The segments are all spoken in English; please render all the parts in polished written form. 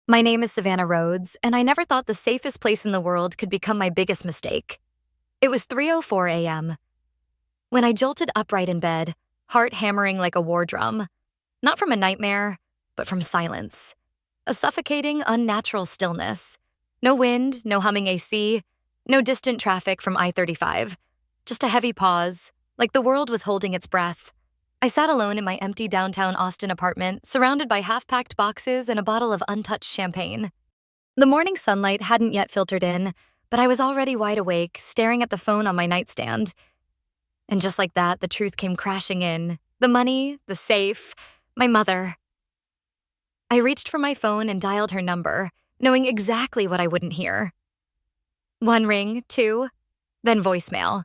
My name is Savannah Rhodes, and I never thought the safest place in the world could become my biggest mistake. It was 3:04 a.m. when I jolted upright in bed, heart hammering like a war drum, not from a nightmare, but from silence. A suffocating, unnatural stillness. No wind, no humming AC, no distant traffic from I-35. Just a heavy pause, like the world was holding its breath. I sat alone in my empty downtown Austin apartment, surrounded by half-packed boxes and a bottle of untouched champagne. The morning sunlight hadn't yet filtered in, but I was already wide awake, staring at the phone on my nightstand. And just like that, the truth came crashing in. The money, the safe, my mother. I reached for my phone and dialed her number, knowing exactly what I wouldn't hear. One ring, two, then voicemail.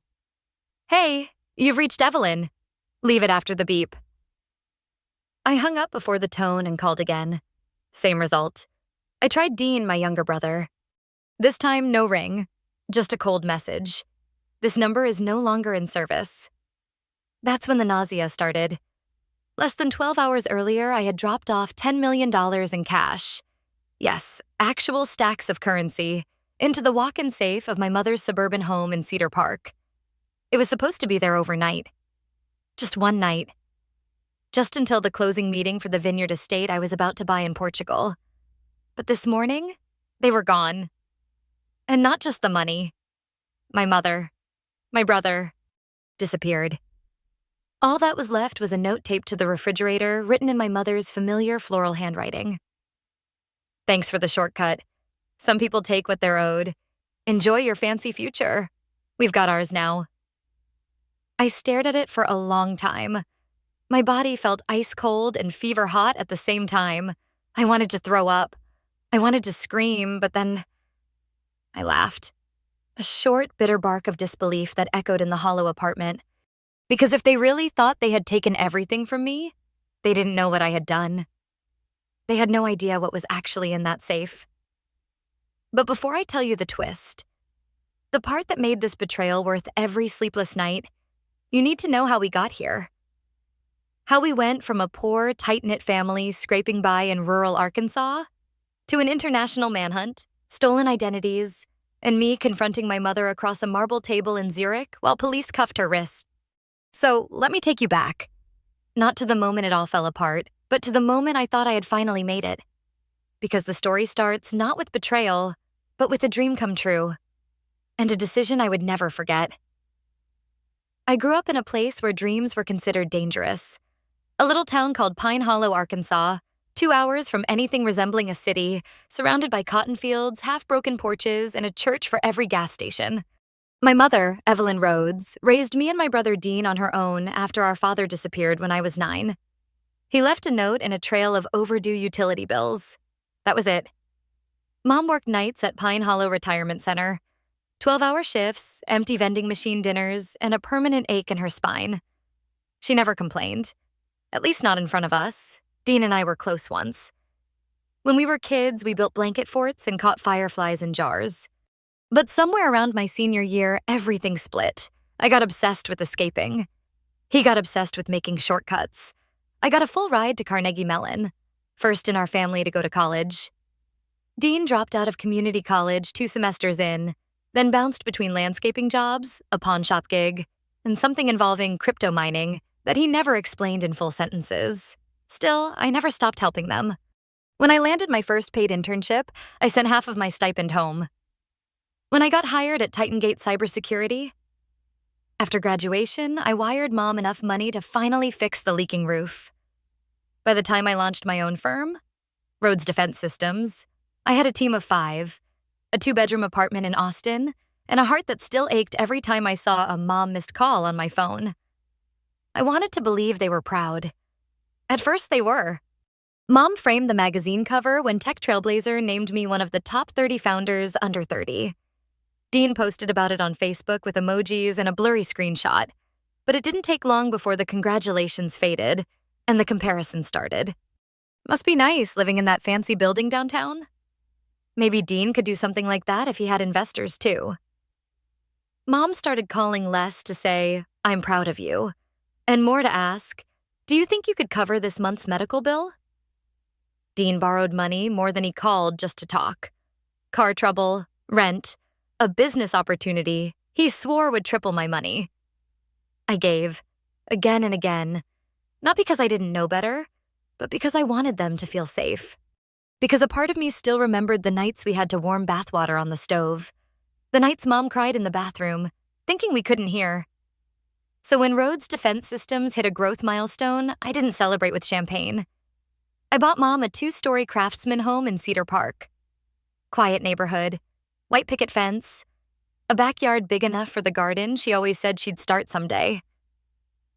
"Hey, you've reached Evelyn. Leave it after the beep." I hung up before the tone and called again. Same result. I tried Dean, my younger brother. This time, no ring, just a cold message. "This number is no longer in service." That's when the nausea started. Less than 12 hours earlier, I had dropped off $10 million in cash. Yes, actual stacks of currency, into the walk-in safe of my mother's suburban home in Cedar Park. It was supposed to be there overnight. Just one night. Just until the closing meeting for the vineyard estate I was about to buy in Portugal. But this morning, they were gone. And not just the money. My mother, my brother, disappeared. All that was left was a note taped to the refrigerator, written in my mother's familiar floral handwriting. "Thanks for the shortcut. Some people take what they're owed. Enjoy your fancy future. We've got ours now." I stared at it for a long time. My body felt ice cold and fever hot at the same time. I wanted to throw up. I wanted to scream, but then I laughed. A short, bitter bark of disbelief that echoed in the hollow apartment. Because if they really thought they had taken everything from me, they didn't know what I had done. They had no idea what was actually in that safe. But before I tell you the twist, the part that made this betrayal worth every sleepless night, you need to know how we got here. How we went from a poor, tight-knit family scraping by in rural Arkansas to an international manhunt, stolen identities, and me confronting my mother across a marble table in Zurich while police cuffed her wrists. So let me take you back. Not to the moment it all fell apart, but to the moment I thought I had finally made it. Because the story starts not with betrayal, but with a dream come true. And a decision I would never forget. I grew up in a place where dreams were considered dangerous. A little town called Pine Hollow, Arkansas, 2 hours from anything resembling a city, surrounded by cotton fields, half-broken porches, and a church for every gas station. My mother, Evelyn Rhodes, raised me and my brother Dean on her own after our father disappeared when I was 9. He left a note and a trail of overdue utility bills. That was it. Mom worked nights at Pine Hollow Retirement Center. 12-hour shifts, empty vending machine dinners, and a permanent ache in her spine. She never complained. At least not in front of us. Dean and I were close once. When we were kids, we built blanket forts and caught fireflies in jars. But somewhere around my senior year, everything split. I got obsessed with escaping. He got obsessed with making shortcuts. I got a full ride to Carnegie Mellon, first in our family to go to college. Dean dropped out of community college 2 semesters in, then bounced between landscaping jobs, a pawn shop gig, and something involving crypto mining that he never explained in full sentences. Still, I never stopped helping them. When I landed my first paid internship, I sent half of my stipend home. When I got hired at Titan Gate Cybersecurity, after graduation, I wired Mom enough money to finally fix the leaking roof. By the time I launched my own firm, Rhodes Defense Systems, I had a team of 5, a 2-bedroom apartment in Austin, and a heart that still ached every time I saw a mom missed call on my phone. I wanted to believe they were proud. At first, they were. Mom framed the magazine cover when Tech Trailblazer named me one of the top 30 founders under 30. Dean posted about it on Facebook with emojis and a blurry screenshot, but it didn't take long before the congratulations faded and the comparison started. Must be nice living in that fancy building downtown. Maybe Dean could do something like that if he had investors too. Mom started calling less to say, "I'm proud of you," and more to ask, "Do you think you could cover this month's medical bill?" Dean borrowed money more than he called just to talk. Car trouble, rent, a business opportunity he swore would triple my money. I gave, again and again, not because I didn't know better, but because I wanted them to feel safe. Because a part of me still remembered the nights we had to warm bathwater on the stove, the nights Mom cried in the bathroom, thinking we couldn't hear. So when Rhodes' defense systems hit a growth milestone, I didn't celebrate with champagne. I bought Mom a 2-story craftsman home in Cedar Park. Quiet neighborhood, white picket fence, a backyard big enough for the garden she always said she'd start someday.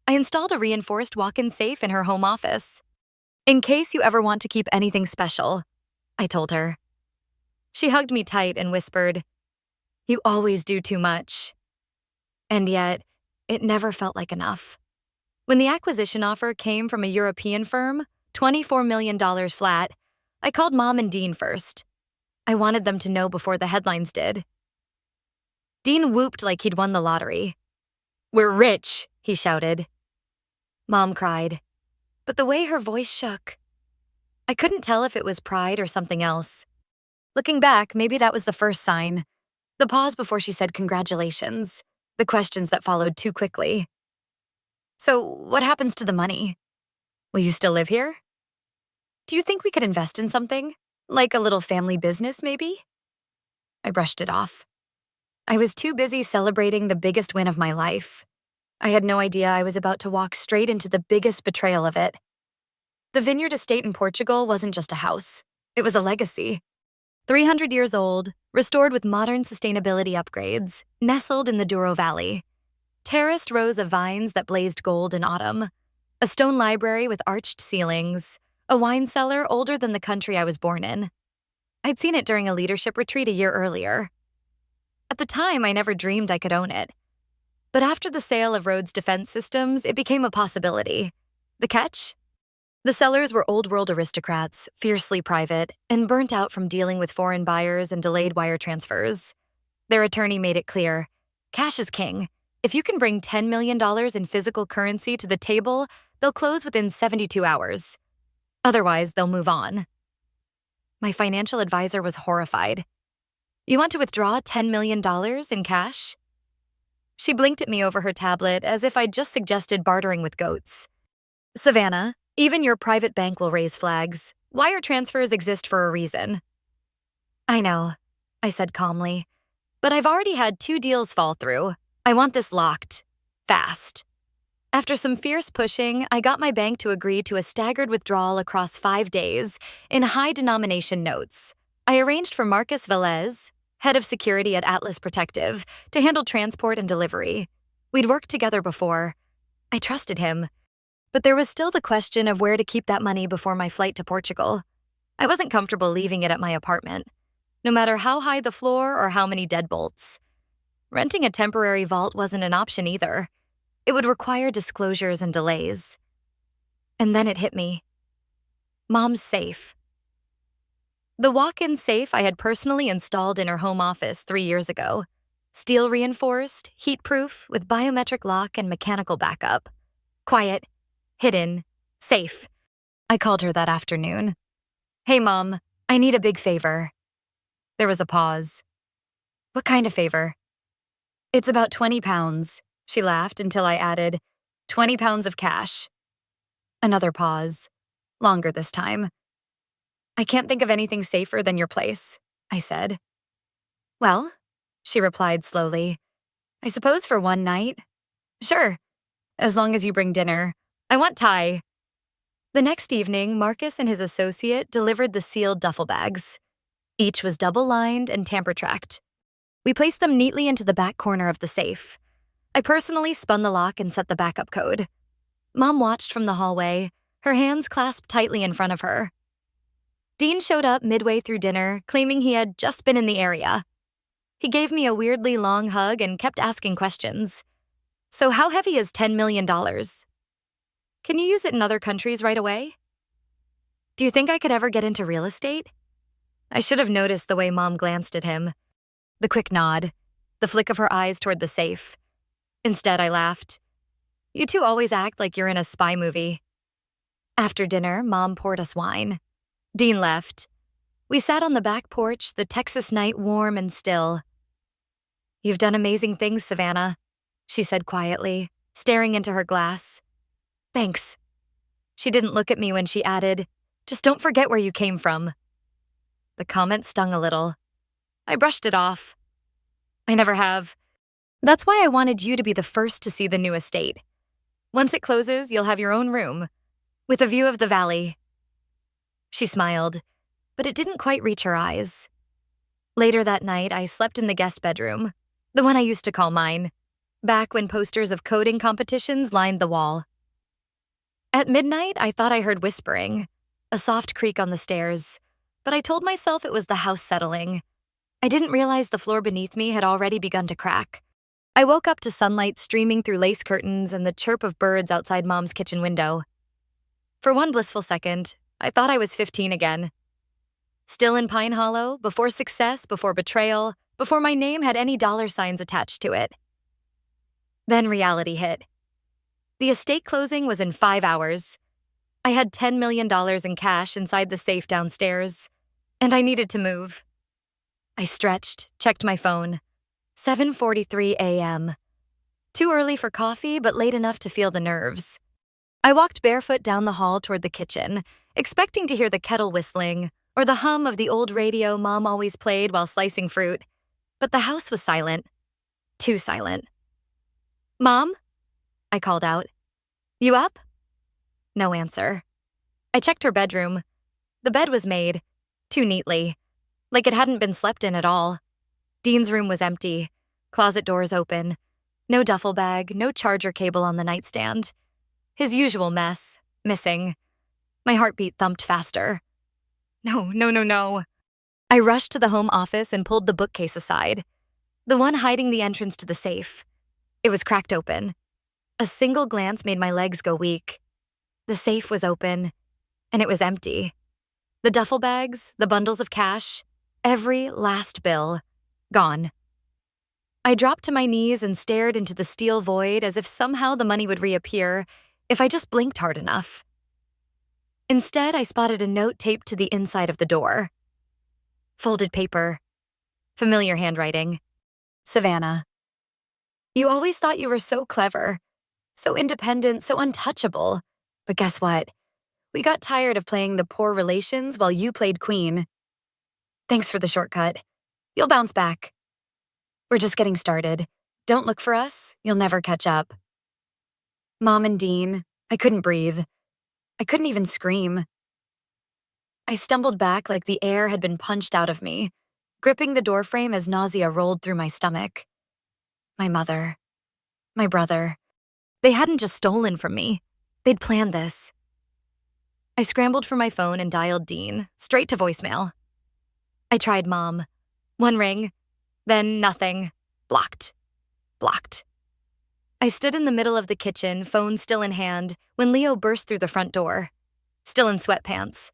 I installed a reinforced walk-in safe in her home office. In case you ever want to keep anything special, I told her. She hugged me tight and whispered, "You always do too much." And yet, it never felt like enough. When the acquisition offer came from a European firm, $24 million flat, I called Mom and Dean first. I wanted them to know before the headlines did. Dean whooped like he'd won the lottery. "We're rich," he shouted. Mom cried, but the way her voice shook, I couldn't tell if it was pride or something else. Looking back, maybe that was the first sign. The pause before she said congratulations, the questions that followed too quickly. "So, what happens to the money? Will you still live here? Do you think we could invest in something? Like a little family business, maybe?" I brushed it off. I was too busy celebrating the biggest win of my life. I had no idea I was about to walk straight into the biggest betrayal of it. The vineyard estate in Portugal wasn't just a house. It was a legacy. 300 years old, restored with modern sustainability upgrades, nestled in the Douro Valley. Terraced rows of vines that blazed gold in autumn. A stone library with arched ceilings. A wine cellar older than the country I was born in. I'd seen it during a leadership retreat a year earlier. At the time, I never dreamed I could own it. But after the sale of Rhodes' defense systems, it became a possibility. The catch? The sellers were old-world aristocrats, fiercely private, and burnt out from dealing with foreign buyers and delayed wire transfers. Their attorney made it clear, cash is king. If you can bring $10 million in physical currency to the table, they'll close within 72 hours. Otherwise, they'll move on. My financial advisor was horrified. "You want to withdraw $10 million in cash?" She blinked at me over her tablet as if I'd just suggested bartering with goats. "Savannah, even your private bank will raise flags. Wire transfers exist for a reason." "I know," I said calmly, "but I've already had 2 deals fall through. I want this locked. Fast." After some fierce pushing, I got my bank to agree to a staggered withdrawal across 5 days in high-denomination notes. I arranged for Marcus Velez, head of security at Atlas Protective, to handle transport and delivery. We'd worked together before. I trusted him. But there was still the question of where to keep that money before my flight to Portugal. I wasn't comfortable leaving it at my apartment, no matter how high the floor or how many deadbolts. Renting a temporary vault wasn't an option either. It would require disclosures and delays. And then it hit me. Mom's safe. The walk-in safe I had personally installed in her home office 3 years ago. Steel reinforced, heat-proof, with biometric lock and mechanical backup. Quiet, hidden, safe. I called her that afternoon. "Hey, Mom, I need a big favor." There was a pause. "What kind of favor?" "It's about 20 pounds. She laughed until I added, 20 pounds of cash. Another pause. Longer this time. "I can't think of anything safer than your place," I said. "Well," she replied slowly, "I suppose for one night. Sure, as long as you bring dinner. I want Thai." The next evening, Marcus and his associate delivered the sealed duffel bags. Each was double-lined and tamper-tracked. We placed them neatly into the back corner of the safe. I personally spun the lock and set the backup code. Mom watched from the hallway, her hands clasped tightly in front of her. Dean showed up midway through dinner, claiming he had just been in the area. He gave me a weirdly long hug and kept asking questions. "So how heavy is $10 million? Can you use it in other countries right away? Do you think I could ever get into real estate?" I should have noticed the way Mom glanced at him. The quick nod, the flick of her eyes toward the safe. Instead, I laughed. "You two always act like you're in a spy movie." After dinner, Mom poured us wine. Dean left. We sat on the back porch, the Texas night warm and still. "You've done amazing things, Savannah," she said quietly, staring into her glass. "Thanks." She didn't look at me when she added, "Just don't forget where you came from." The comment stung a little. I brushed it off. "I never have. That's why I wanted you to be the first to see the new estate. Once it closes, you'll have your own room, with a view of the valley." She smiled, but it didn't quite reach her eyes. Later that night, I slept in the guest bedroom, the one I used to call mine, back when posters of coding competitions lined the wall. At midnight, I thought I heard whispering, a soft creak on the stairs, but I told myself it was the house settling. I didn't realize the floor beneath me had already begun to crack. I woke up to sunlight streaming through lace curtains and the chirp of birds outside Mom's kitchen window. For one blissful second, I thought I was 15 again. Still in Pine Hollow, before success, before betrayal, before my name had any dollar signs attached to it. Then reality hit. The estate closing was in 5 hours. I had $10 million in cash inside the safe downstairs, and I needed to move. I stretched, checked my phone. 7:43 a.m. Too early for coffee, but late enough to feel the nerves. I walked barefoot down the hall toward the kitchen, expecting to hear the kettle whistling or the hum of the old radio Mom always played while slicing fruit. But the house was silent. Too silent. "Mom?" I called out. "You up?" No answer. I checked her bedroom. The bed was made, too neatly, like it hadn't been slept in at all. Dean's room was empty, closet doors open, no duffel bag, no charger cable on the nightstand. His usual mess, missing. My heartbeat thumped faster. No, no, no, no. I rushed to the home office and pulled the bookcase aside, the one hiding the entrance to the safe. It was cracked open. A single glance made my legs go weak. The safe was open, and it was empty. The duffel bags, the bundles of cash, every last bill, gone. I dropped to my knees and stared into the steel void as if somehow the money would reappear if I just blinked hard enough. Instead, I spotted a note taped to the inside of the door. Folded paper. Familiar handwriting. "Savannah. You always thought you were so clever, so independent, so untouchable. But guess what? We got tired of playing the poor relations while you played queen. Thanks for the shortcut. You'll bounce back. We're just getting started. Don't look for us. You'll never catch up." Mom and Dean, I couldn't breathe. I couldn't even scream. I stumbled back like the air had been punched out of me, gripping the doorframe as nausea rolled through my stomach. My mother, my brother, they hadn't just stolen from me. They'd planned this. I scrambled for my phone and dialed Dean, straight to voicemail. I tried Mom. One ring, then nothing. Blocked. Blocked. I stood in the middle of the kitchen, phone still in hand, when Leo burst through the front door. Still in sweatpants.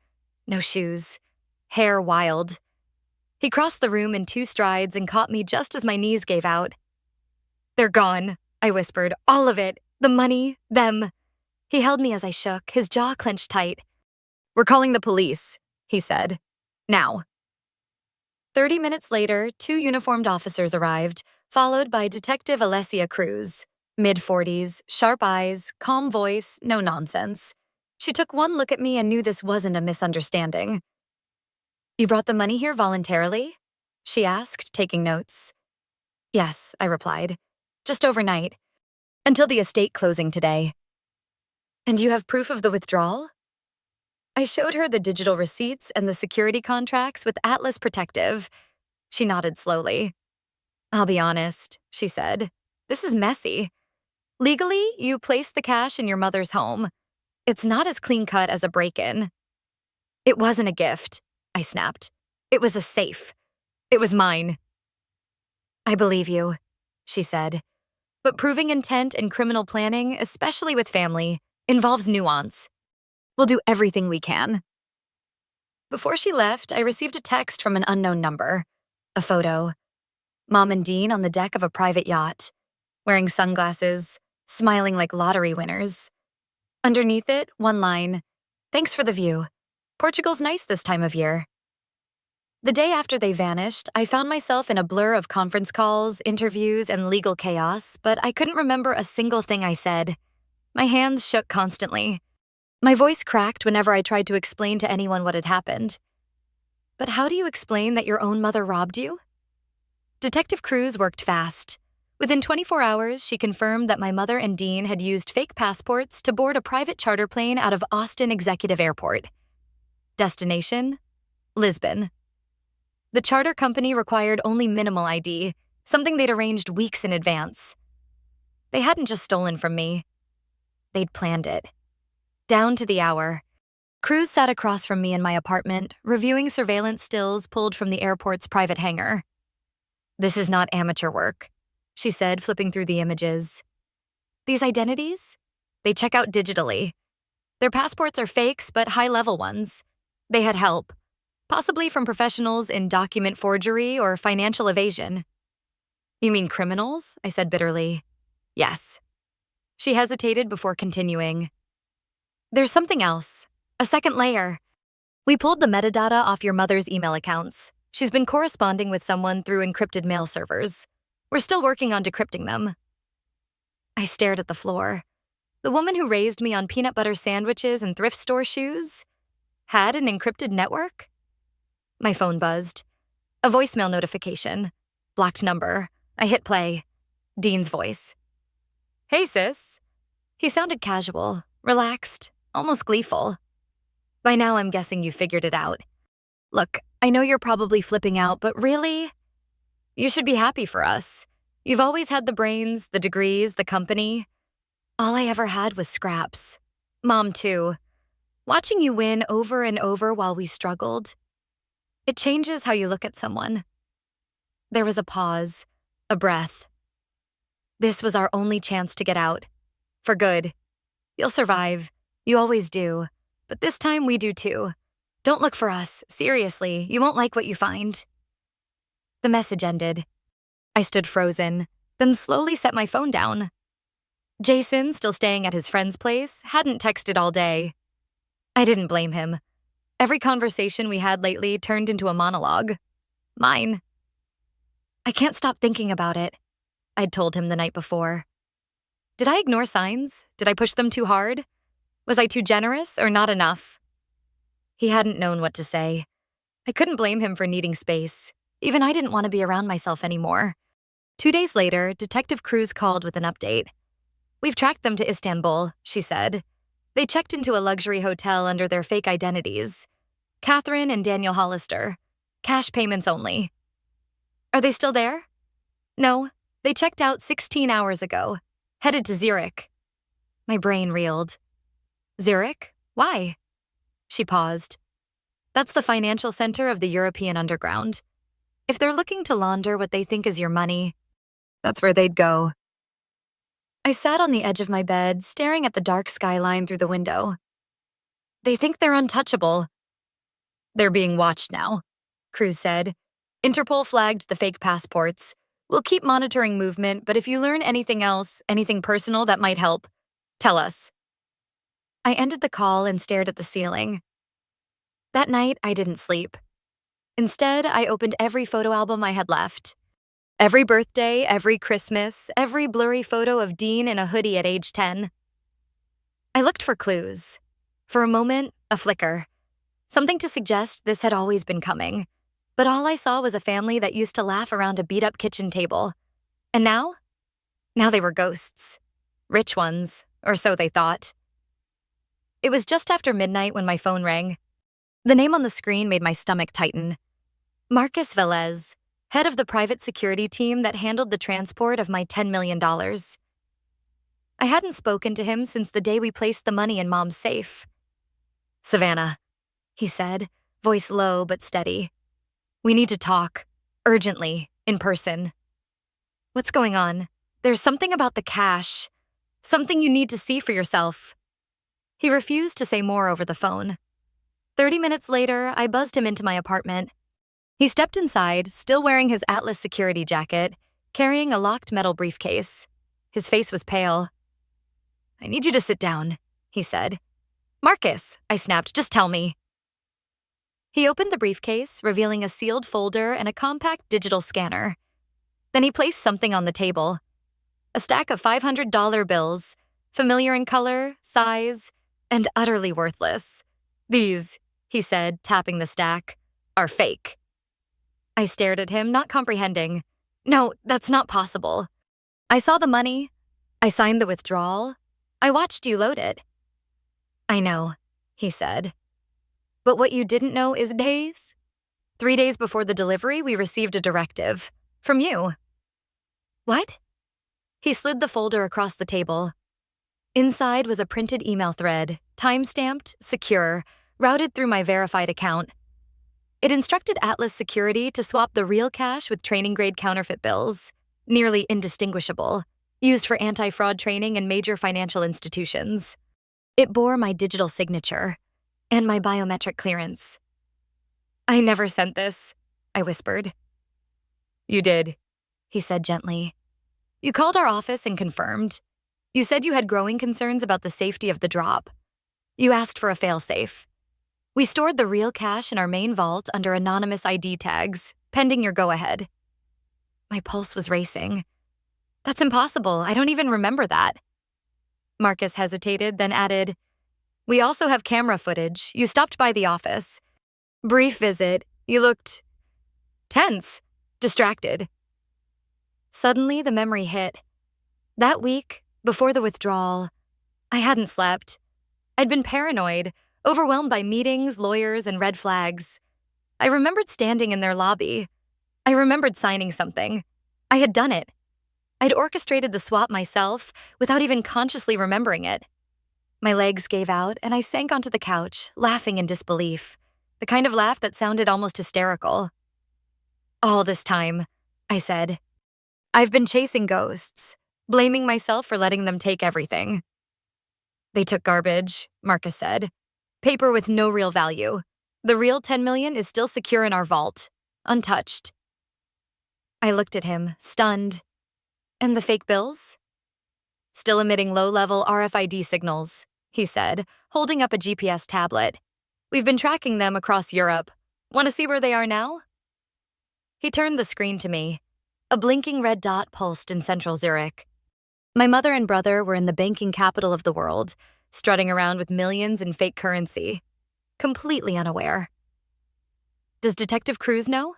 No shoes. Hair wild. He crossed the room in 2 strides and caught me just as my knees gave out. "They're gone," I whispered. "All of it. The money, them." He held me as I shook, his jaw clenched tight. "We're calling the police," he said. "Now." 30 minutes later, 2 uniformed officers arrived, followed by Detective Alessia Cruz. Mid-40s, sharp eyes, calm voice, no nonsense. She took one look at me and knew this wasn't a misunderstanding. "You brought the money here voluntarily?" she asked, taking notes. "Yes," I replied. "Just overnight. Until the estate closing today." "And you have proof of the withdrawal?" I showed her the digital receipts and the security contracts with Atlas Protective. She nodded slowly. "I'll be honest," she said. "This is messy. Legally, you placed the cash in your mother's home. It's not as clean-cut as a break-in." "It wasn't a gift," I snapped. "It was a safe. It was mine." "I believe you," she said. "But proving intent in criminal planning, especially with family, involves nuance. We'll do everything we can." Before she left, I received a text from an unknown number. A photo. Mom and Dean on the deck of a private yacht, wearing sunglasses, smiling like lottery winners. Underneath it, one line, "Thanks for the view. Portugal's nice this time of year. The day after they vanished, I found myself in a blur of conference calls, interviews, and legal chaos, but I couldn't remember a single thing I said. My hands shook constantly. My voice cracked whenever I tried to explain to anyone what had happened. But how do you explain that your own mother robbed you? Detective Cruz worked fast. Within 24 hours, she confirmed that my mother and Dean had used fake passports to board a private charter plane out of Austin Executive Airport. Destination? Lisbon. The charter company required only minimal ID, something they'd arranged weeks in advance. They hadn't just stolen from me. They'd planned it. Down to the hour. Cruz sat across from me in my apartment, reviewing surveillance stills pulled from the airport's private hangar. "This is not amateur work," she said, flipping through the images. "These identities? They check out digitally. Their passports are fakes, but high-level ones. They had help, possibly from professionals in document forgery or financial evasion." "You mean criminals?" I said bitterly. "Yes." She hesitated before continuing. "There's something else. A second layer. We pulled the metadata off your mother's email accounts. She's been corresponding with someone through encrypted mail servers. We're still working on decrypting them." I stared at the floor. The woman who raised me on peanut butter sandwiches and thrift store shoes had an encrypted network? My phone buzzed. A voicemail notification. Blocked number. I hit play. Dean's voice. "Hey, sis." He sounded casual, relaxed, almost gleeful. "By now, I'm guessing you figured it out. Look, I know you're probably flipping out, but really, you should be happy for us. You've always had the brains, the degrees, the company. All I ever had was scraps. Mom, too. Watching you win over and over while we struggled, it changes how you look at someone." There was a pause, a breath. "This was our only chance to get out. For good. You'll survive. You always do. But this time we do too. Don't look for us. Seriously, you won't like what you find." The message ended. I stood frozen, then slowly set my phone down. Jason, still staying at his friend's place, hadn't texted all day. I didn't blame him. Every conversation we had lately turned into a monologue. Mine. "I can't stop thinking about it," I'd told him the night before. Did I ignore signs? Did I push them too hard? Was I too generous or not enough? He hadn't known what to say. I couldn't blame him for needing space. Even I didn't want to be around myself anymore. 2 days later, Detective Cruz called with an update. "We've tracked them to Istanbul," she said. "They checked into a luxury hotel under their fake identities. Catherine and Daniel Hollister. Cash payments only." "Are they still there?" "No, they checked out 16 hours ago. Headed to Zurich." My brain reeled. "Zurich? Why?" She paused. "That's the financial center of the European underground. If they're looking to launder what they think is your money, that's where they'd go." I sat on the edge of my bed, staring at the dark skyline through the window. "They think they're untouchable." "They're being watched now," Cruz said. "Interpol flagged the fake passports. We'll keep monitoring movement, but if you learn anything else, anything personal that might help, tell us." I ended the call and stared at the ceiling. That night, I didn't sleep. Instead, I opened every photo album I had left. Every birthday, every Christmas, every blurry photo of Dean in a hoodie at age 10. I looked for clues. For a moment, a flicker. Something to suggest this had always been coming. But all I saw was a family that used to laugh around a beat-up kitchen table. And now? Now they were ghosts. Rich ones, or so they thought. It was just after midnight when my phone rang. The name on the screen made my stomach tighten. Marcus Velez, head of the private security team that handled the transport of my $10 million. I hadn't spoken to him since the day we placed the money in Mom's safe. "Savannah," he said, voice low but steady. "We need to talk. Urgently. In person." "What's going on?" "There's something about the cash. Something you need to see for yourself." He refused to say more over the phone. 30 minutes later, I buzzed him into my apartment. He stepped inside, still wearing his Atlas security jacket, carrying a locked metal briefcase. His face was pale. "I need you to sit down," he said. "Marcus," I snapped, "just tell me." He opened the briefcase, revealing a sealed folder and a compact digital scanner. Then he placed something on the table. A stack of $500 bills, familiar in color, size, and utterly worthless. "These," he said, tapping the stack, "are fake." I stared at him, not comprehending. "No, that's not possible. I saw the money. I signed the withdrawal. I watched you load it." "I know," he said. "But what you didn't know is days. 3 days before the delivery, we received a directive. From you." "What?" He slid the folder across the table. Inside was a printed email thread, time-stamped, secure, routed through my verified account. It instructed Atlas Security to swap the real cash with training-grade counterfeit bills, nearly indistinguishable, used for anti-fraud training in major financial institutions. It bore my digital signature and my biometric clearance. "I never sent this," I whispered. "You did," he said gently. "You called our office and confirmed. You said you had growing concerns about the safety of the drop. You asked for a failsafe. We stored the real cash in our main vault under anonymous ID tags, pending your go-ahead." My pulse was racing. "That's impossible. I don't even remember that." Marcus hesitated, then added, "We also have camera footage. You stopped by the office. Brief visit. You looked tense, distracted." Suddenly, the memory hit. That week, before the withdrawal, I hadn't slept. I'd been paranoid, overwhelmed by meetings, lawyers, and red flags. I remembered standing in their lobby. I remembered signing something. I had done it. I'd orchestrated the swap myself without even consciously remembering it. My legs gave out, and I sank onto the couch, laughing in disbelief, the kind of laugh that sounded almost hysterical. "All this time," I said, "I've been chasing ghosts, blaming myself for letting them take everything." "They took garbage," Marcus said. "Paper with no real value. The real 10 million is still secure in our vault, untouched." I looked at him, stunned. "And the fake bills?" "Still emitting low-level RFID signals," he said, holding up a GPS tablet. "We've been tracking them across Europe. Want to see where they are now?" He turned the screen to me. A blinking red dot pulsed in central Zurich. My mother and brother were in the banking capital of the world, strutting around with millions in fake currency, completely unaware. "Does Detective Cruz know?"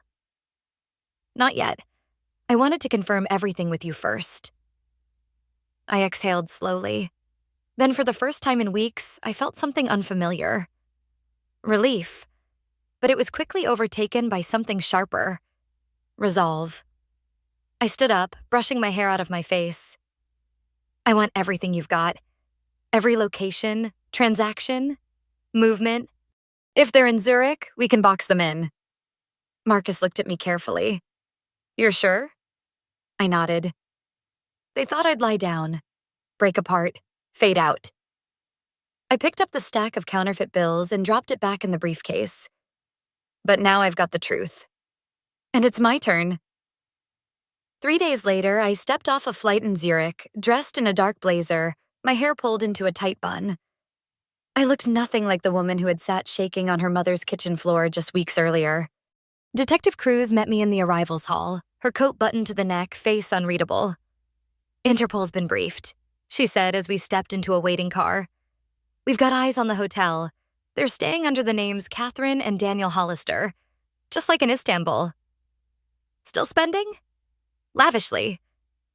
"Not yet. I wanted to confirm everything with you first." I exhaled slowly. Then for the first time in weeks, I felt something unfamiliar. Relief. But it was quickly overtaken by something sharper. Resolve. I stood up, brushing my hair out of my face. "I want everything you've got. Every location, transaction, movement. If they're in Zurich, we can box them in." Marcus looked at me carefully. "You're sure?" I nodded. "They thought I'd lie down, break apart, fade out." I picked up the stack of counterfeit bills and dropped it back in the briefcase. But now I've got the truth. And it's my turn. 3 days later, I stepped off a flight in Zurich, dressed in a dark blazer, my hair pulled into a tight bun. I looked nothing like the woman who had sat shaking on her mother's kitchen floor just weeks earlier. Detective Cruz met me in the arrivals hall, her coat buttoned to the neck, face unreadable. "Interpol's been briefed," she said as we stepped into a waiting car. "We've got eyes on the hotel. They're staying under the names Catherine and Daniel Hollister, just like in Istanbul." "Still spending?" "Lavishly.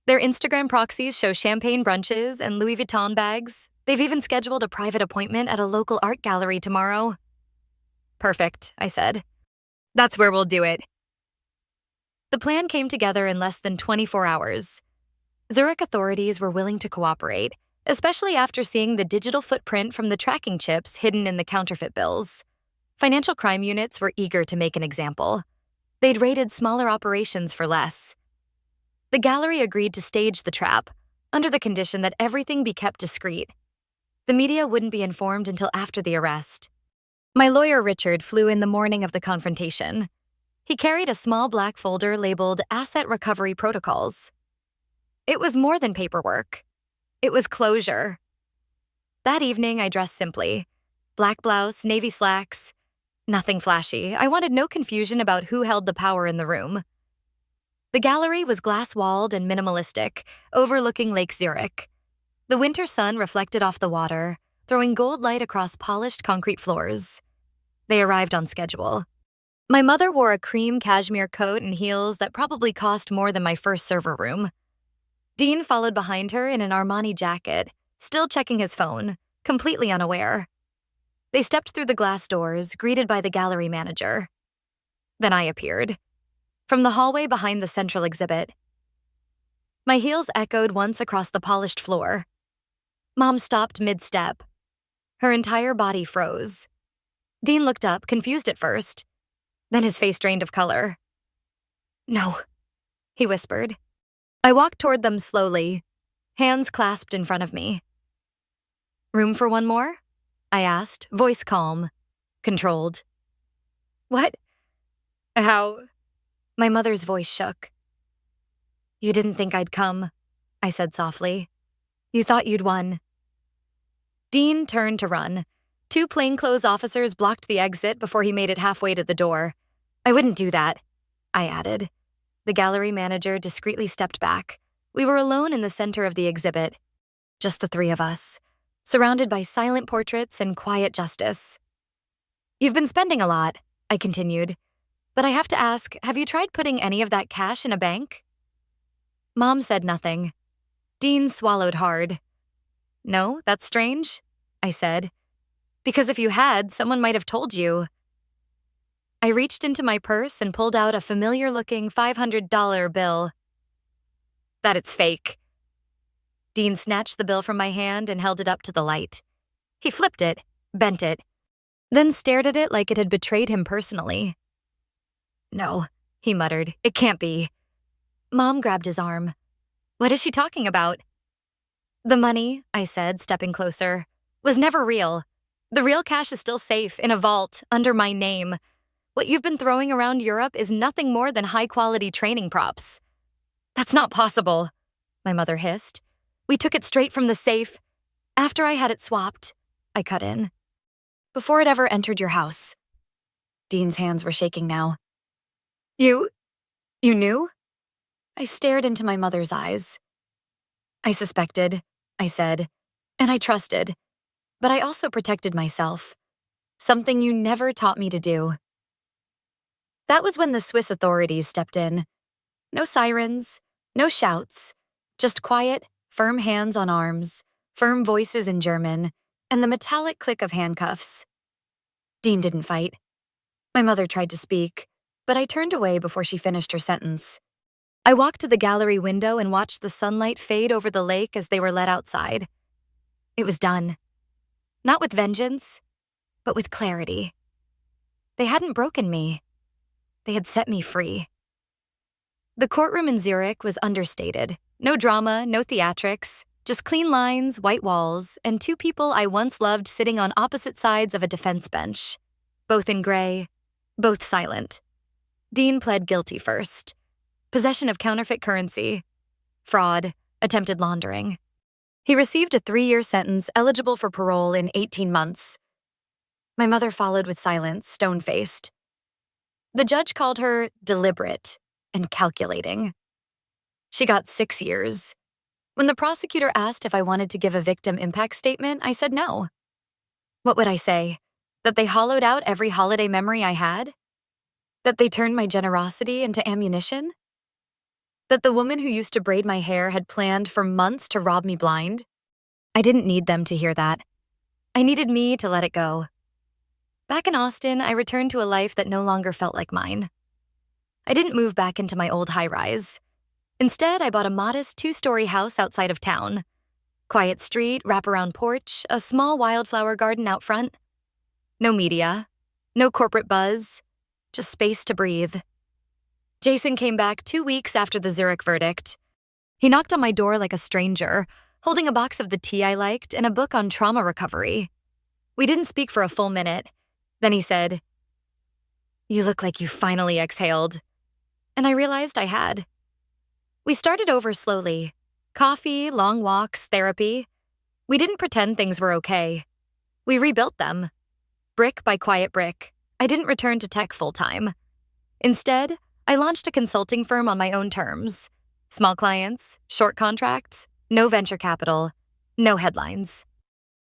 Their Instagram proxies show champagne brunches and Louis Vuitton bags. They've even scheduled a private appointment at a local art gallery tomorrow." "Perfect," I said. "That's where we'll do it." The plan came together in less than 24 hours. Zurich authorities were willing to cooperate, especially after seeing the digital footprint from the tracking chips hidden in the counterfeit bills. Financial crime units were eager to make an example. They'd raided smaller operations for less. The gallery agreed to stage the trap, under the condition that everything be kept discreet. The media wouldn't be informed until after the arrest. My lawyer Richard flew in the morning of the confrontation. He carried a small black folder labeled Asset Recovery Protocols. It was more than paperwork. It was closure. That evening, I dressed simply. Black blouse, navy slacks. Nothing flashy. I wanted no confusion about who held the power in the room. The gallery was glass-walled and minimalistic, overlooking Lake Zurich. The winter sun reflected off the water, throwing gold light across polished concrete floors. They arrived on schedule. My mother wore a cream cashmere coat and heels that probably cost more than my first server room. Dean followed behind her in an Armani jacket, still checking his phone, completely unaware. They stepped through the glass doors, greeted by the gallery manager. Then I appeared, from the hallway behind the central exhibit. My heels echoed once across the polished floor. Mom stopped mid-step. Her entire body froze. Dean looked up, confused at first. Then his face drained of color. "No," he whispered. I walked toward them slowly, hands clasped in front of me. "Room for one more?" I asked, voice calm, controlled. "What? How?" My mother's voice shook. "You didn't think I'd come," I said softly. "You thought you'd won." Dean turned to run. 2 plainclothes officers blocked the exit before he made it halfway to the door. "I wouldn't do that," I added. The gallery manager discreetly stepped back. We were alone in the center of the exhibit, just the 3 of us, surrounded by silent portraits and quiet justice. "You've been spending a lot," I continued. "But I have to ask, have you tried putting any of that cash in a bank?" Mom said nothing. Dean swallowed hard. "No, that's strange," I said. "Because if you had, someone might have told you." I reached into my purse and pulled out a familiar-looking $500 bill. "That it's fake." Dean snatched the bill from my hand and held it up to the light. He flipped it, bent it, then stared at it like it had betrayed him personally. "No," he muttered, "it can't be." Mom grabbed his arm. "What is she talking about?" "The money," I said, stepping closer, "was never real. The real cash is still safe, in a vault, under my name. What you've been throwing around Europe is nothing more than high-quality training props." "That's not possible," my mother hissed. "We took it straight from the safe. After I had it swapped," I cut in. "Before it ever entered your house." Dean's hands were shaking now. You knew?" I stared into my mother's eyes. "I suspected," I said, "and I trusted. But I also protected myself. Something you never taught me to do." That was when the Swiss authorities stepped in. No sirens, no shouts, just quiet, firm hands on arms, firm voices in German, and the metallic click of handcuffs. Dean didn't fight. My mother tried to speak, but I turned away before she finished her sentence. I walked to the gallery window and watched the sunlight fade over the lake as they were let outside. It was done. Not with vengeance, but with clarity. They hadn't broken me. They had set me free. The courtroom in Zurich was understated. No drama, no theatrics, just clean lines, white walls, and 2 people I once loved sitting on opposite sides of a defense bench. Both in gray, both silent. Dean pled guilty first. Possession of counterfeit currency, fraud, attempted laundering. He received a 3-year sentence eligible for parole in 18 months. My mother followed with silence, stone-faced. The judge called her deliberate and calculating. She got 6 years. When the prosecutor asked if I wanted to give a victim impact statement, I said no. What would I say? That they hollowed out every holiday memory I had? That they turned my generosity into ammunition? That the woman who used to braid my hair had planned for months to rob me blind? I didn't need them to hear that. I needed me to let it go. Back in Austin, I returned to a life that no longer felt like mine. I didn't move back into my old high-rise. Instead, I bought a modest 2-story house outside of town. Quiet street, wraparound porch, a small wildflower garden out front. No media, no corporate buzz, just space to breathe. Jason came back 2 weeks after the Zurich verdict. He knocked on my door like a stranger, holding a box of the tea I liked and a book on trauma recovery. We didn't speak for a full minute. Then he said, "You look like you finally exhaled." And I realized I had. We started over slowly. Coffee, long walks, therapy. We didn't pretend things were okay. We rebuilt them. Brick by quiet brick, I didn't return to tech full-time. Instead, I launched a consulting firm on my own terms. Small clients, short contracts, no venture capital, no headlines.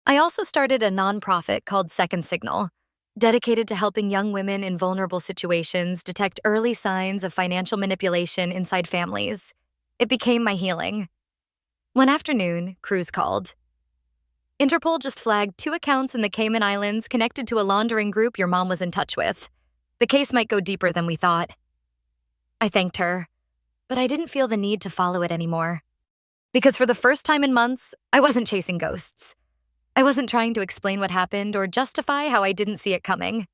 I also started a nonprofit called Second Signal, dedicated to helping young women in vulnerable situations detect early signs of financial manipulation inside families. It became my healing. One afternoon, Cruz called. Interpol just flagged 2 accounts in the Cayman Islands connected to a laundering group your mom was in touch with. The case might go deeper than we thought. I thanked her, but I didn't feel the need to follow it anymore. Because for the first time in months, I wasn't chasing ghosts. I wasn't trying to explain what happened or justify how I didn't see it coming.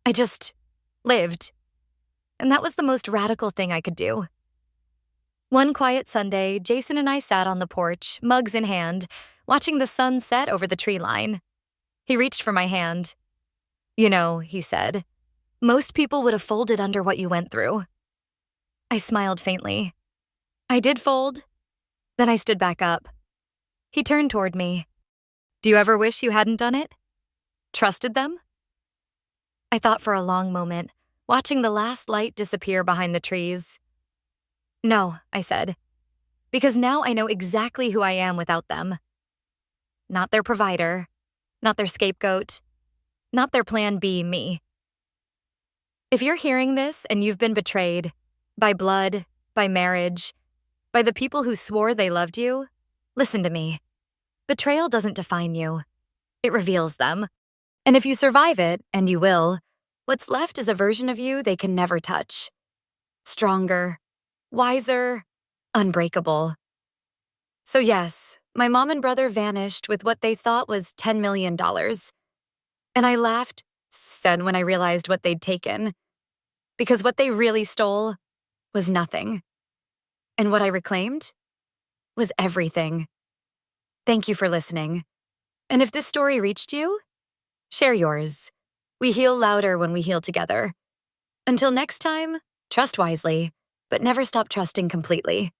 I just lived. And that was the most radical thing I could do. One quiet Sunday, Jason and I sat on the porch, mugs in hand, watching the sun set over the tree line. He reached for my hand. "You know," he said, "most people would have folded under what you went through." I smiled faintly. I did fold. Then I stood back up. He turned toward me. "Do you ever wish you hadn't done it? Trusted them?" I thought for a long moment, watching the last light disappear behind the trees. "No," I said, "because now I know exactly who I am without them. Not their provider, not their scapegoat, not their plan B, me." If you're hearing this and you've been betrayed by blood, by marriage, by the people who swore they loved you, listen to me. Betrayal doesn't define you. It reveals them. And if you survive it, and you will, what's left is a version of you they can never touch. Stronger, wiser, unbreakable. So yes, my mom and brother vanished with what they thought was $10 million. And I laughed, said when I realized what they'd taken. Because what they really stole was nothing. And what I reclaimed was everything. Thank you for listening. And if this story reached you, share yours. We heal louder when we heal together. Until next time, trust wisely, but never stop trusting completely.